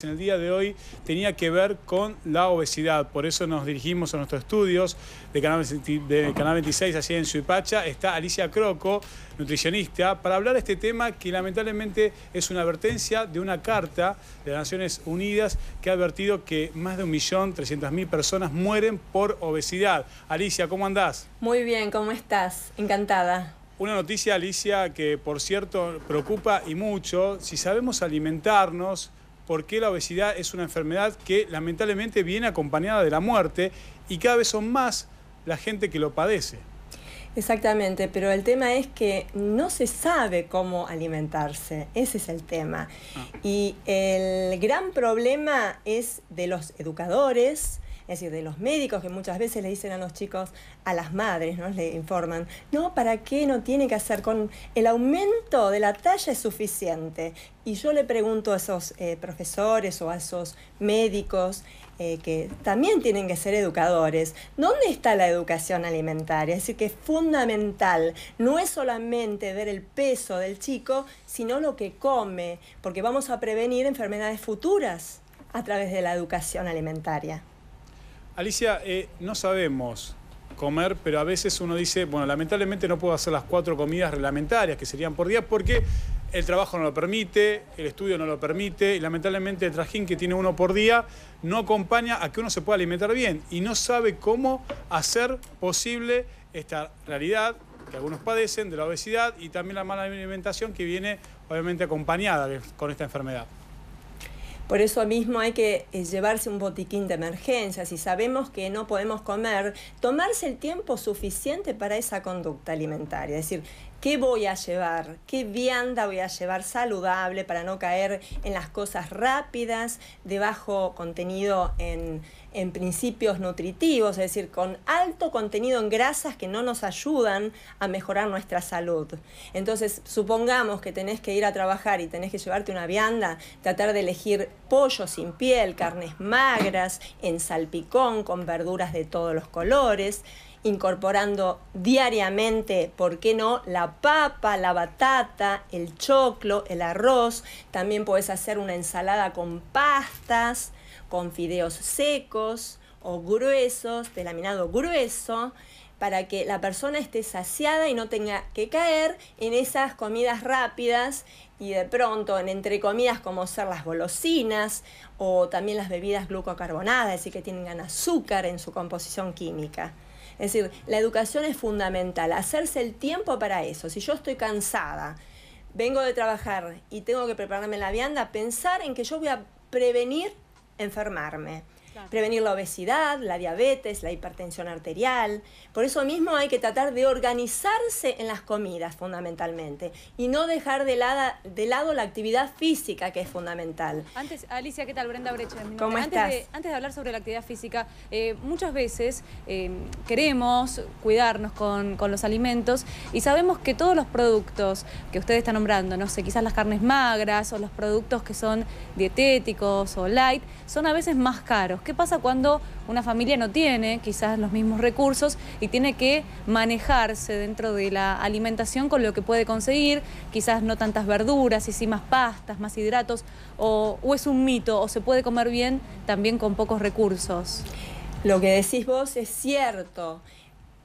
En el día de hoy tenía que ver con la obesidad, por eso nos dirigimos a nuestros estudios de Canal 26, allí en Suipacha. Está Alicia Croco, nutricionista, para hablar de este tema que lamentablemente es una advertencia de una carta de las Naciones Unidas que ha advertido que más de 1.300.000 personas mueren por obesidad. Alicia, ¿cómo andás? Muy bien, ¿cómo estás? Encantada. Una noticia, Alicia, que por cierto preocupa y mucho. Si sabemos alimentarnos, ¿por qué la obesidad es una enfermedad que lamentablemente viene acompañada de la muerte y cada vez son más la gente que lo padece? Exactamente, pero el tema es que no se sabe cómo alimentarse, ese es el tema. Y el gran problema es de los educadores, es decir, de los médicos que muchas veces le dicen a los chicos, a las madres, ¿no? Le informan, no, ¿para qué no tiene que hacer? Con el aumento de la talla es suficiente. Y yo le pregunto a esos profesores o a esos médicos que también tienen que ser educadores, ¿dónde está la educación alimentaria? Es decir, que es fundamental, no es solamente ver el peso del chico, sino lo que come, porque vamos a prevenir enfermedades futuras a través de la educación alimentaria. Alicia, no sabemos comer, pero a veces uno dice, bueno, lamentablemente no puedo hacer las 4 comidas reglamentarias que serían por día porque el trabajo no lo permite, el estudio no lo permite y lamentablemente el trajín que tiene uno por día no acompaña a que uno se pueda alimentar bien y no sabe cómo hacer posible esta realidad que algunos padecen de la obesidad y también la mala alimentación que viene obviamente acompañada con esta enfermedad. Por eso mismo hay que llevarse un botiquín de emergencia. Si sabemos que no podemos comer, tomarse el tiempo suficiente para esa conducta alimentaria. Es decir, ¿qué voy a llevar? ¿Qué vianda voy a llevar saludable para no caer en las cosas rápidas, de bajo contenido en principios nutritivos? Es decir, con alto contenido en grasas que no nos ayudan a mejorar nuestra salud. Entonces, supongamos que tenés que ir a trabajar y tenés que llevarte una vianda, tratar de elegir pollo sin piel, carnes magras, en salpicón, con verduras de todos los colores, incorporando diariamente, ¿por qué no?, la papa, la batata, el choclo, el arroz. También puedes hacer una ensalada con pastas, con fideos secos o gruesos, de laminado grueso, para que la persona esté saciada y no tenga que caer en esas comidas rápidas y de pronto en entre comidas como ser las golosinas o también las bebidas glucocarbonadas, es decir, que tengan azúcar en su composición química. Es decir, la educación es fundamental, hacerse el tiempo para eso. Si yo estoy cansada, vengo de trabajar y tengo que prepararme la vianda, pensar en que yo voy a prevenir enfermarme. Claro. Prevenir la obesidad, la diabetes, la hipertensión arterial. Por eso mismo hay que tratar de organizarse en las comidas fundamentalmente y no dejar de lado la actividad física, que es fundamental. Antes, Alicia, ¿qué tal? Brenda Breche. ¿Cómo estás? Antes de hablar sobre la actividad física, muchas veces queremos cuidarnos con los alimentos y sabemos que todos los productos que ustedes están nombrando, no sé, quizás las carnes magras o los productos que son dietéticos o light, son a veces más caros. ¿Qué pasa cuando una familia no tiene quizás los mismos recursos y tiene que manejarse dentro de la alimentación con lo que puede conseguir? Quizás no tantas verduras y sí más pastas, más hidratos, o es un mito, o se puede comer bien también con pocos recursos. Lo que decís vos es cierto.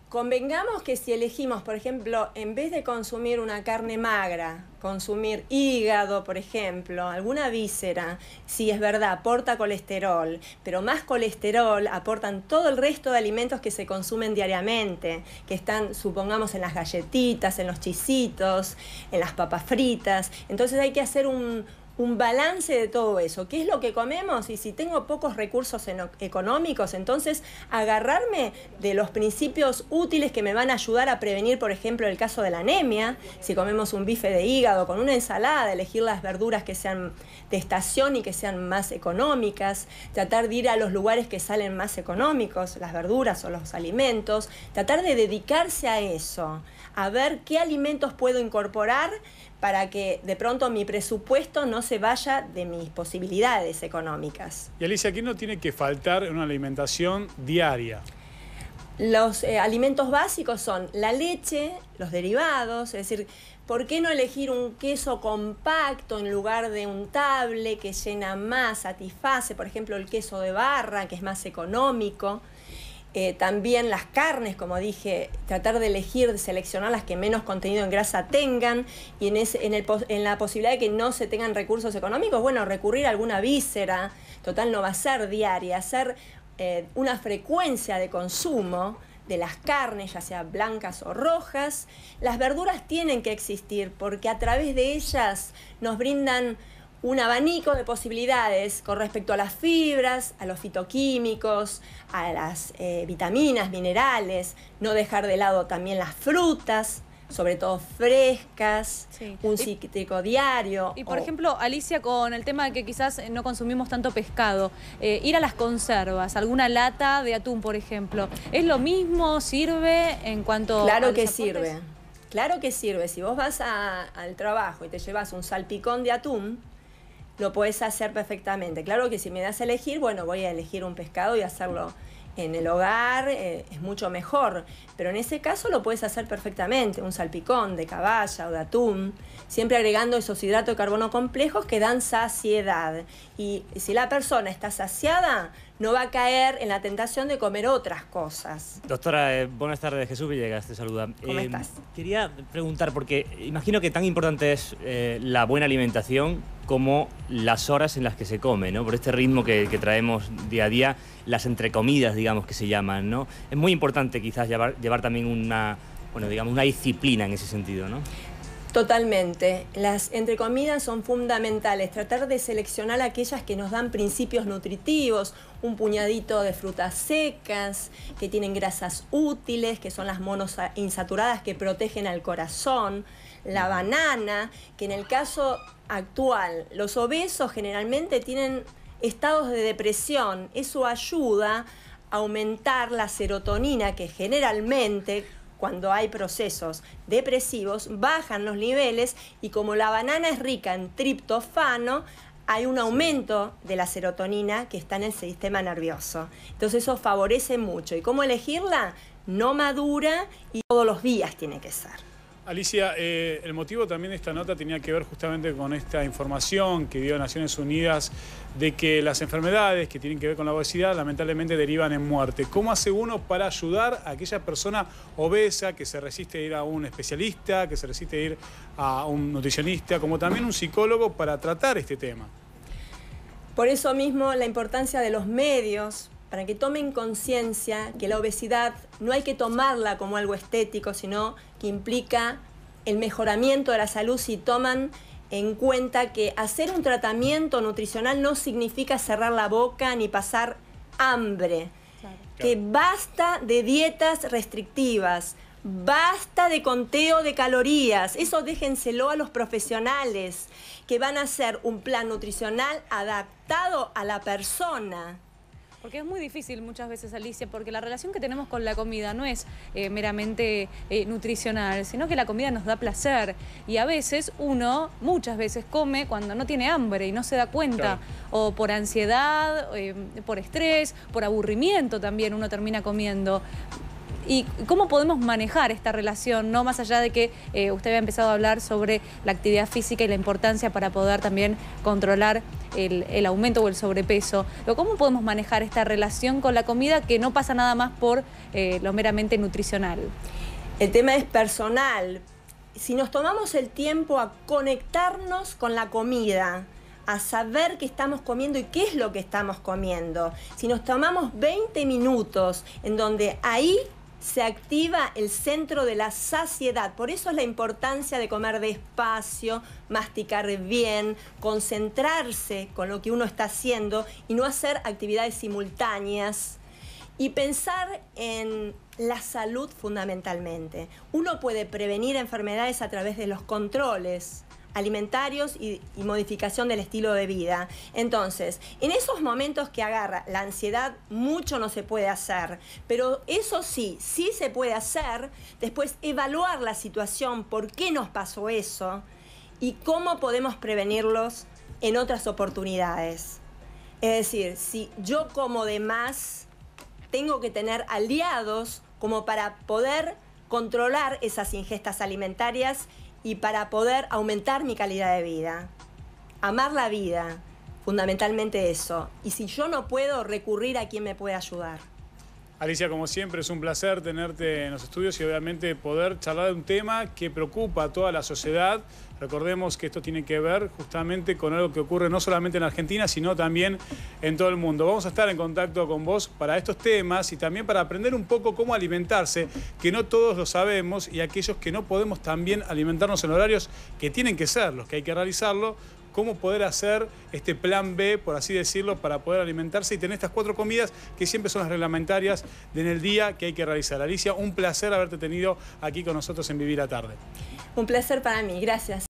Convengamos que si elegimos, por ejemplo, en vez de consumir una carne magra, consumir hígado, por ejemplo, alguna víscera, sí es verdad, aporta colesterol, pero más colesterol aportan todo el resto de alimentos que se consumen diariamente, que están, supongamos, en las galletitas, en los chisitos, en las papas fritas. Entonces hay que hacer un balance de todo eso. ¿Qué es lo que comemos? Y si tengo pocos recursos económicos, entonces agarrarme de los principios útiles que me van a ayudar a prevenir, por ejemplo, el caso de la anemia. Si comemos un bife de hígado con una ensalada, elegir las verduras que sean de estación y que sean más económicas, tratar de ir a los lugares que salen más económicos, las verduras o los alimentos, tratar de dedicarse a eso, a ver qué alimentos puedo incorporar para que de pronto mi presupuesto no se vaya de mis posibilidades económicas. Y Alicia, ¿qué no tiene que faltar en una alimentación diaria? Los alimentos básicos son la leche, los derivados, es decir, ¿Por qué no elegir un queso compacto en lugar de untable que llena más, satisface? Por ejemplo, el queso de barra, que es más económico. También las carnes, como dije, tratar de elegir, de seleccionar las que menos contenido en grasa tengan, y en la posibilidad de que no se tengan recursos económicos, bueno, recurrir a alguna víscera, total no va a ser diaria, hacer una frecuencia de consumo de las carnes, ya sea blancas o rojas. Las verduras tienen que existir porque a través de ellas nos brindan un abanico de posibilidades con respecto a las fibras, a los fitoquímicos, a las vitaminas, minerales, no dejar de lado también las frutas, sobre todo frescas, sí. Un cítrico diario. Y por ejemplo, Alicia, con el tema de que quizás no consumimos tanto pescado, ir a las conservas, alguna lata de atún, por ejemplo, ¿es lo mismo? ¿Sirve en cuanto Claro a que los aportes? sirve, claro que sirve. Si vos vas al trabajo y te llevas un salpicón de atún, lo podés hacer perfectamente. Claro que si me das a elegir, bueno, voy a elegir un pescado y hacerlo en el hogar, es mucho mejor. Pero en ese caso lo puedes hacer perfectamente, un salpicón de caballa o de atún, siempre agregando esos hidratos de carbono complejos que dan saciedad. Y si la persona está saciada, no va a caer en la tentación de comer otras cosas. Doctora, buenas tardes. Jesús Villegas te saluda. ¿Cómo estás? Quería preguntar, porque imagino que tan importante es la buena alimentación como las horas en las que se come, ¿no? Por este ritmo que traemos día a día, las entrecomidas, digamos, que se llaman, ¿no? Es muy importante quizás llevar también una disciplina en ese sentido, ¿no? Totalmente. Las entrecomidas son fundamentales. Tratar de seleccionar aquellas que nos dan principios nutritivos, un puñadito de frutas secas, que tienen grasas útiles, que son las monoinsaturadas que protegen al corazón, la banana, que en el caso actual, los obesos generalmente tienen estados de depresión. Eso ayuda a aumentar la serotonina, que generalmente, cuando hay procesos depresivos, bajan los niveles, y como la banana es rica en triptofano, hay un aumento de la serotonina que está en el sistema nervioso. Entonces eso favorece mucho. ¿Y cómo elegirla? No madura y todos los días tiene que ser. Alicia, el motivo también de esta nota tenía que ver justamente con esta información que dio Naciones Unidas de que las enfermedades que tienen que ver con la obesidad lamentablemente derivan en muerte. ¿Cómo hace uno para ayudar a aquella persona obesa que se resiste a ir a un especialista, que se resiste a ir a un nutricionista, como también un psicólogo, para tratar este tema? Por eso mismo la importancia de los medios, para que tomen conciencia que la obesidad no hay que tomarla como algo estético, sino que implica el mejoramiento de la salud si toman en cuenta que hacer un tratamiento nutricional no significa cerrar la boca ni pasar hambre. Claro. Que basta de dietas restrictivas, basta de conteo de calorías, eso déjenselo a los profesionales que van a hacer un plan nutricional adaptado a la persona. Porque es muy difícil muchas veces, Alicia, porque la relación que tenemos con la comida no es meramente nutricional, sino que la comida nos da placer. Y a veces muchas veces come cuando no tiene hambre y no se da cuenta. Claro. O por ansiedad, por estrés, por aburrimiento también uno termina comiendo. ¿Y cómo podemos manejar esta relación, no más allá de que usted había empezado a hablar sobre la actividad física y la importancia para poder también controlar el aumento o el sobrepeso? Pero ¿cómo podemos manejar esta relación con la comida que no pasa nada más por lo meramente nutricional? El tema es personal. Si nos tomamos el tiempo a conectarnos con la comida, a saber qué estamos comiendo y qué es lo que estamos comiendo, si nos tomamos 20 minutos en donde ahí se activa el centro de la saciedad. Por eso es la importancia de comer despacio, masticar bien, concentrarse con lo que uno está haciendo y no hacer actividades simultáneas. Y pensar en la salud fundamentalmente. Uno puede prevenir enfermedades a través de los controles alimentarios y modificación del estilo de vida. Entonces, en esos momentos que agarra la ansiedad, mucho no se puede hacer, pero eso sí se puede hacer, después evaluar la situación, por qué nos pasó eso y cómo podemos prevenirlos en otras oportunidades. Es decir, si yo como de más, tengo que tener aliados como para poder controlar esas ingestas alimentarias y para poder aumentar mi calidad de vida. Amar la vida, fundamentalmente eso. Y si yo no puedo, recurrir a quien me puede ayudar. Alicia, como siempre, es un placer tenerte en los estudios y obviamente poder charlar de un tema que preocupa a toda la sociedad. Recordemos que esto tiene que ver justamente con algo que ocurre no solamente en Argentina, sino también en todo el mundo. Vamos a estar en contacto con vos para estos temas y también para aprender un poco cómo alimentarse, que no todos lo sabemos, y aquellos que no podemos también alimentarnos en horarios que tienen que ser, los que hay que realizarlo, cómo poder hacer este plan B, por así decirlo, para poder alimentarse y tener estas 4 comidas que siempre son las reglamentarias en el día que hay que realizar. Alicia, un placer haberte tenido aquí con nosotros en Vivir la Tarde. Un placer para mí, gracias.